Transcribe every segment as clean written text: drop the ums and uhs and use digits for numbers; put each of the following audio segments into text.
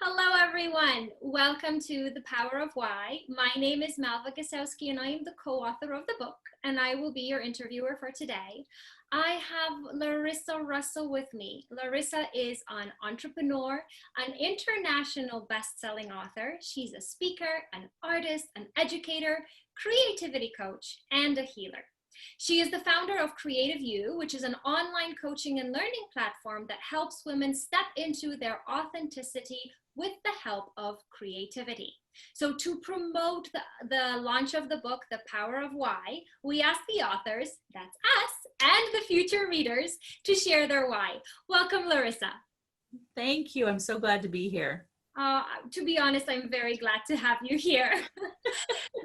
Hello, everyone. Welcome to The Power of Why. My name is Malva Gasowski, and I am the co-author of the book, and I will be your interviewer for today. I have Larissa Russell with me. Larissa is an entrepreneur, an international best-selling author. She's a speaker, an artist, an educator, creativity coach, and a healer. She is the founder of Creative You, which is an online coaching and learning platform that helps women step into their authenticity with the help of creativity. So to promote the launch of the book, The Power of Why, we ask the authors, that's us, and the future readers to share their why. Welcome, Larissa. Thank you. I'm so glad to be here. To be honest, I'm very glad to have you here.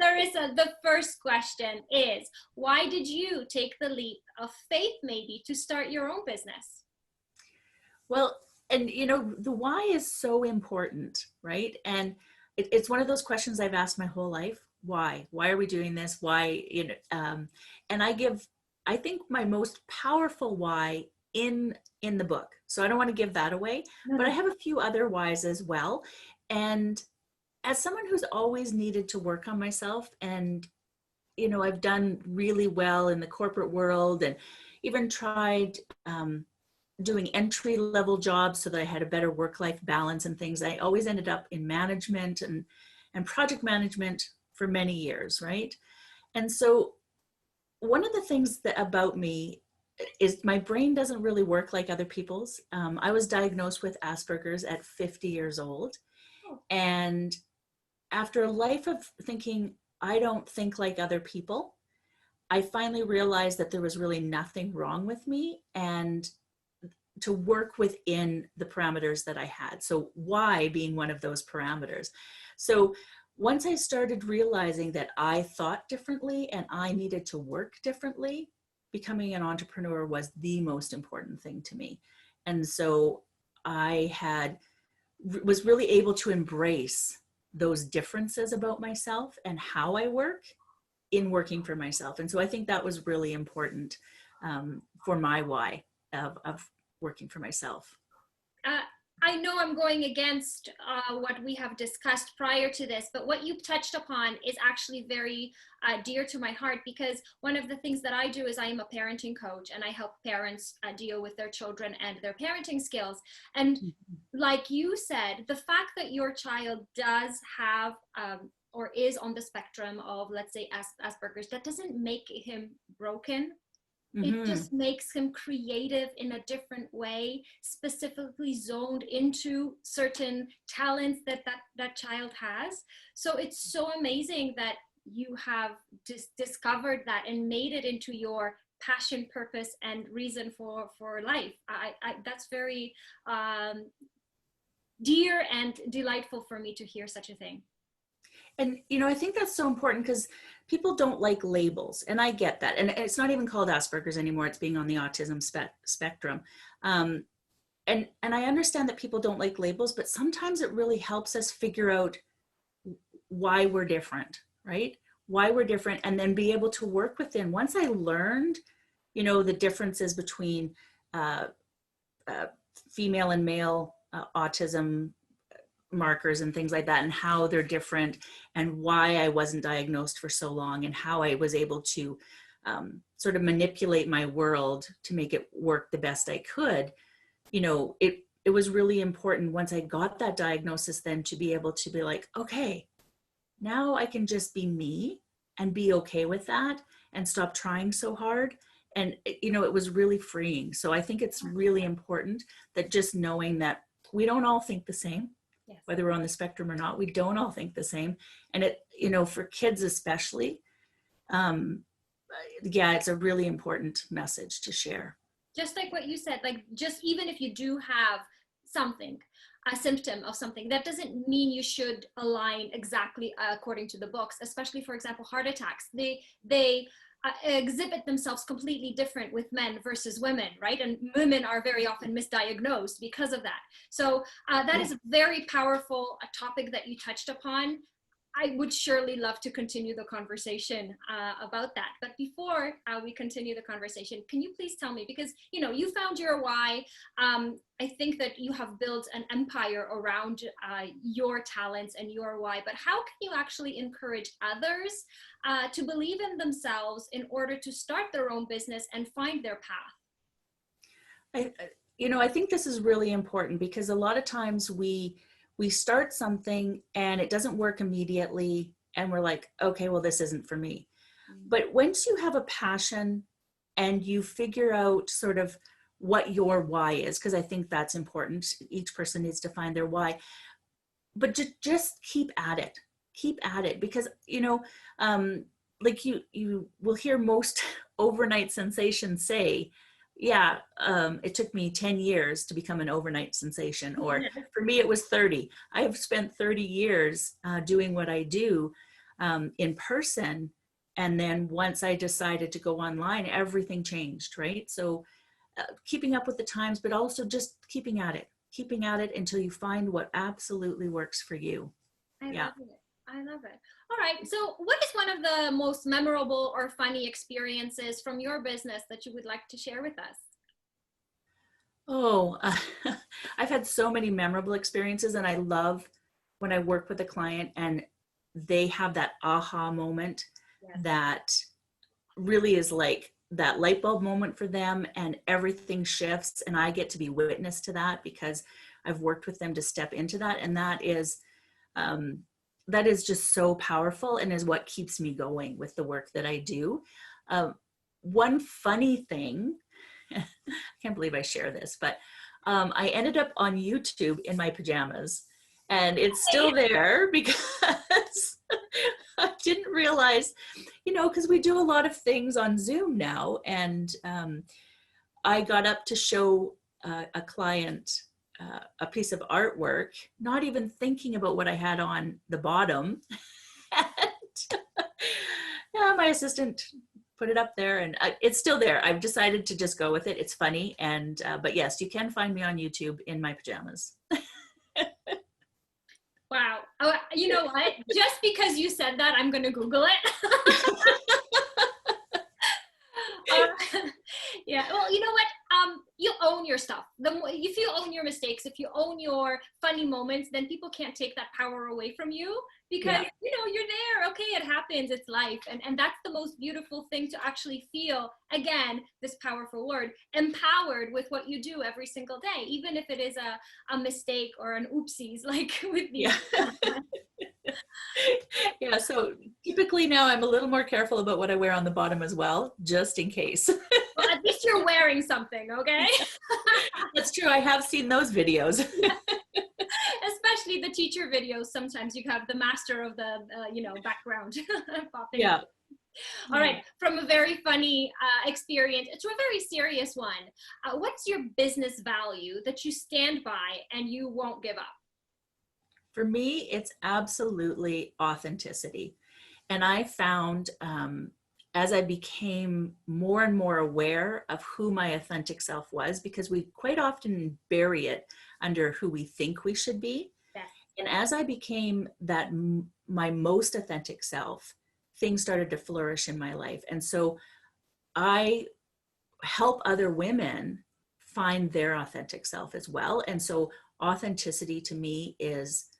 Larissa, the first question is, why did you take the leap of faith maybe to start your own business? Well, and the why is so important, right? And it's one of those questions I've asked my whole life. Why? Why are we doing this? Why? And I think my most powerful why in the book. So I don't want to give that away, but I have a few other whys as well. And as someone who's always needed to work on myself, and I've done really well in the corporate world, and even tried doing entry-level jobs so that I had a better work-life balance and things. I always ended up in management and project management for many years, right? And so one of the things about me is my brain doesn't really work like other people's. I was diagnosed with Asperger's at 50 years old. And after a life of thinking, I don't think like other people, I finally realized that there was really nothing wrong with me, and to work within the parameters that I had. So why being one of those parameters. So once I started realizing that I thought differently and I needed to work differently, becoming an entrepreneur was the most important thing to me. And so I was really able to embrace those differences about myself and how I work in working for myself. And so I think that was really important for my why of working for myself. I know I'm going against what we have discussed prior to this, but what you've touched upon is actually very dear to my heart, because one of the things that I do is I am a parenting coach, and I help parents deal with their children and their parenting skills. And like you said, the fact that your child does have or is on the spectrum of, let's say, Asperger's, that doesn't make him broken. It just makes him creative in a different way, specifically zoned into certain talents that child has. So it's so amazing that you have discovered that and made it into your passion, purpose, and reason for life. That's very dear and delightful for me to hear such a thing. And, I think that's so important because people don't like labels, and I get that. And it's not even called Asperger's anymore. It's being on the autism spectrum. And I understand that people don't like labels, but sometimes it really helps us figure out why we're different, right? Why we're different, and then be able to work within. Once I learned, the differences between female and male autism markers and things like that, and how they're different, and why I wasn't diagnosed for so long, and how I was able to sort of manipulate my world to make it work the best I could. It was really important once I got that diagnosis then to be able to be like, okay, now I can just be me and be okay with that and stop trying so hard. And it was really freeing. So I think it's really important that just knowing that we don't all think the same. Yes. Whether we're on the spectrum or not, we don't all think the same. And for kids especially, it's a really important message to share. Just like what you said, like, just even if you do have something, a symptom of something, that doesn't mean you should align exactly according to the books. Especially, for example, heart attacks. They exhibit themselves completely different with men versus women, right? And women are very often misdiagnosed because of that. So that is a very powerful topic that you touched upon. I would surely love to continue the conversation about that. But before we continue the conversation, can you please tell me, because you found your why. I think that you have built an empire around your talents and your why. But how can you actually encourage others to believe in themselves in order to start their own business and find their path? I think this is really important because a lot of times we start something and it doesn't work immediately and we're like, okay, well, this isn't for me. But once you have a passion and you figure out sort of what your why is, because I think that's important. Each person needs to find their why, but just keep at it. Keep at it because, like you will hear most overnight sensations say, yeah, it took me 10 years to become an overnight sensation, or for me, it was 30. I have spent 30 years doing what I do in person. And then once I decided to go online, everything changed, right? So keeping up with the times, but also just keeping at it until you find what absolutely works for you. I love it. I love it. All right. So what is one of the most memorable or funny experiences from your business that you would like to share with us? Oh, I've had so many memorable experiences, and I love when I work with a client and they have that aha moment. Yes. That really is like that light bulb moment for them, and everything shifts, and I get to be witness to that because I've worked with them to step into that, and that is just so powerful and is what keeps me going with the work that I do. One funny thing, I can't believe I share this, but I ended up on YouTube in my pajamas, and it's still there because I didn't realize, because we do a lot of things on Zoom now, and I got up to show a client a piece of artwork, not even thinking about what I had on the bottom. And yeah, my assistant put it up there, and it's still there. I've decided to just go with it. It's funny. And but yes, you can find me on YouTube in my pajamas. Wow. You know what? Just because you said that, I'm going to Google it. Yeah. Well, you know what? You own your stuff. If you own your mistakes, if you own your funny moments, then people can't take that power away from you because, you're there. Okay, it happens. It's life. And that's the most beautiful thing, to actually feel, again, this powerful word, empowered with what you do every single day, even if it is a mistake or an oopsies, like with me. Yeah, so typically now I'm a little more careful about what I wear on the bottom as well, just in case. Well, at least you're wearing something, okay? That's true. I have seen those videos. Especially the teacher videos. Sometimes you have the master of the, background popping. Yeah. All right. From a very funny experience to a very serious one, what's your business value that you stand by and you won't give up? For me, it's absolutely authenticity. And I found as I became more and more aware of who my authentic self was, because we quite often bury it under who we think we should be. Yes. And as I became that my most authentic self, things started to flourish in my life. And so I help other women find their authentic self as well. And so authenticity to me is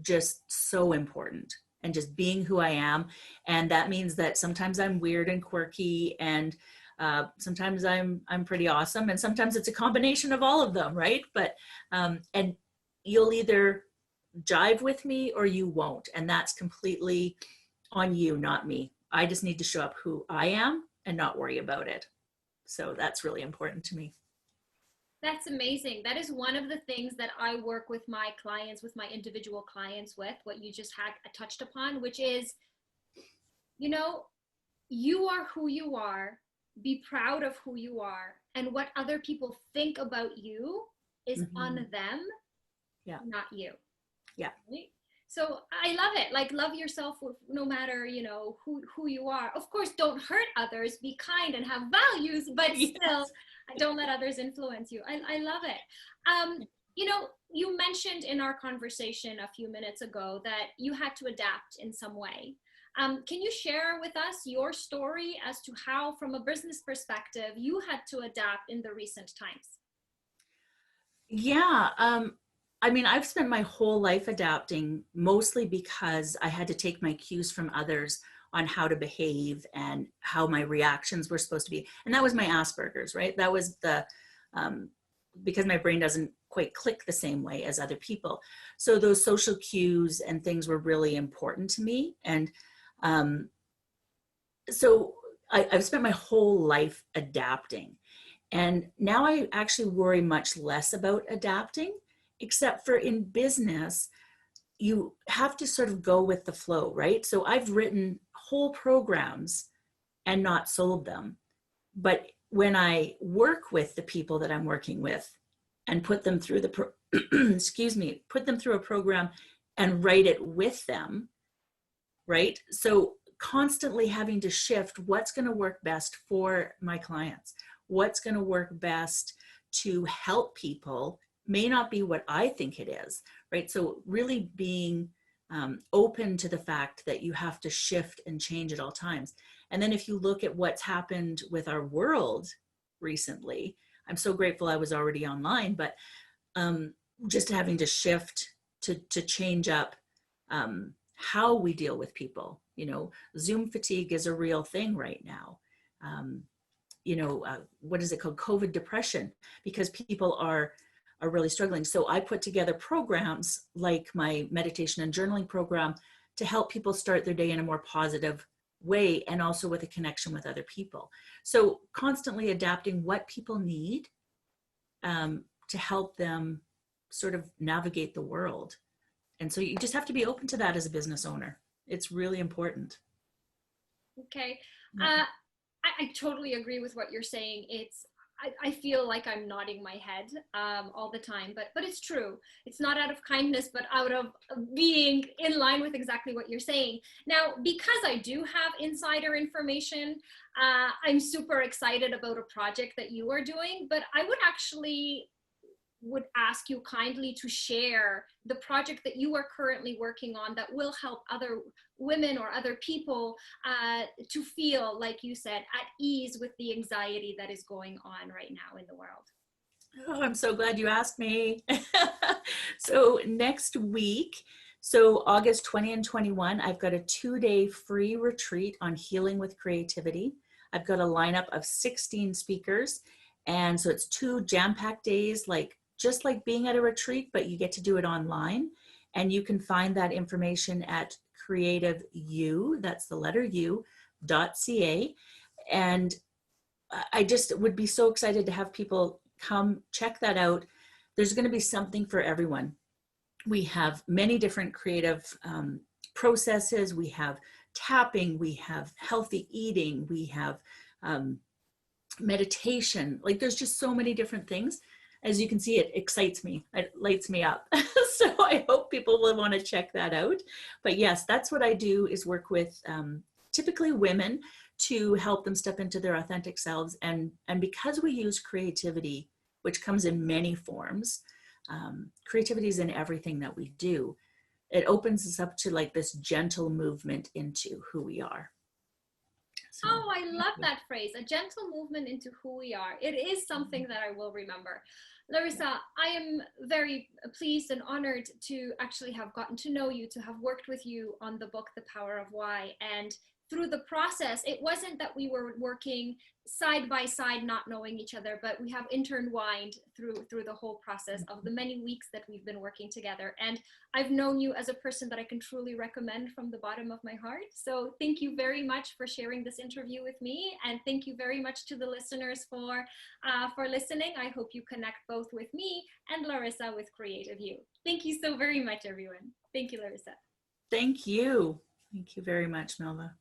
just so important, and just being who I am. And that means that sometimes I'm weird and quirky, and sometimes I'm pretty awesome, and sometimes it's a combination of all of them, right? But and you'll either jive with me or you won't, and that's completely on you, not me. I just need to show up who I am and not worry about it. So that's really important to me. That's amazing. That is one of the things that I work with my clients, with my individual clients with, what you just had touched upon, which is, you are who you are, be proud of who you are, and what other people think about you is on them, not you. Yeah. Right? So I love it. Like, love yourself no matter, who you are. Of course, don't hurt others, be kind and have values, but still, don't let others influence you. I love it. You know, you mentioned in our conversation a few minutes ago that you had to adapt in some way. Can you share with us your story as to how, from a business perspective, you had to adapt in the recent times? Yeah. I mean, I've spent my whole life adapting, mostly because I had to take my cues from others on how to behave and how my reactions were supposed to be. And that was my Asperger's, right? That was um, because my brain doesn't quite click the same way as other people. So those social cues and things were really important to me. And um, so I've spent my whole life adapting. And now I actually worry much less about adapting, except for in business, you have to sort of go with the flow, right? So I've written whole programs and not sold them. But when I work with the people that I'm working with and put them through excuse me, put them through a program and write it with them, right? So constantly having to shift what's going to work best for my clients, what's going to work best to help people may not be what I think it is, right? So really being open to the fact that you have to shift and change at all times. And then if you look at what's happened with our world recently, I'm so grateful I was already online, but just having to shift to change up how we deal with people. You know, Zoom fatigue is a real thing right now. Um, what is it called? COVID depression, because people are really struggling. So I put together programs like my meditation and journaling program to help people start their day in a more positive way and also with a connection with other people. So constantly adapting what people need to help them sort of navigate the world. And so you just have to be open to that as a business owner. It's really important. Okay. Yeah. I totally agree with what you're saying. I feel like I'm nodding my head all the time, but it's true. It's not out of kindness, but out of being in line with exactly what you're saying. Now, because I do have insider information, I'm super excited about a project that you are doing, but I would ask you kindly to share the project that you are currently working on that will help other women or other people to feel, like you said, at ease with the anxiety that is going on right now in the world. Oh, I'm so glad you asked me. So next week, so August 20 and 21, I've got a 2-day free retreat on healing with creativity. I've got a lineup of 16 speakers. And so it's 2 jam-packed days, like just like being at a retreat, but you get to do it online. And you can find that information at creativeu, that's the letter U, .ca. And I just would be so excited to have people come check that out. There's going to be something for everyone. We have many different creative processes. We have tapping, we have healthy eating, we have meditation. Like there's just so many different things. As you can see, it excites me. It lights me up. So I hope people will want to check that out. But yes, that's what I do, is work with typically women to help them step into their authentic selves. And because we use creativity, which comes in many forms, creativity is in everything that we do. It opens us up to like this gentle movement into who we are. So, Oh, I love that phrase, a gentle movement into who we are. It is something that I will remember. Larissa, I am very pleased and honored to actually have gotten to know you, to have worked with you on the book, The Power of Why. And through the process, it wasn't that we were working side by side, not knowing each other, but we have intertwined through the whole process of the many weeks that we've been working together. And I've known you as a person that I can truly recommend from the bottom of my heart. So thank you very much for sharing this interview with me. And thank you very much to the listeners for listening. I hope you connect both with me and Larissa with Creative You. Thank you so very much, everyone. Thank you, Larissa. thank you. Thank you very much, Malva.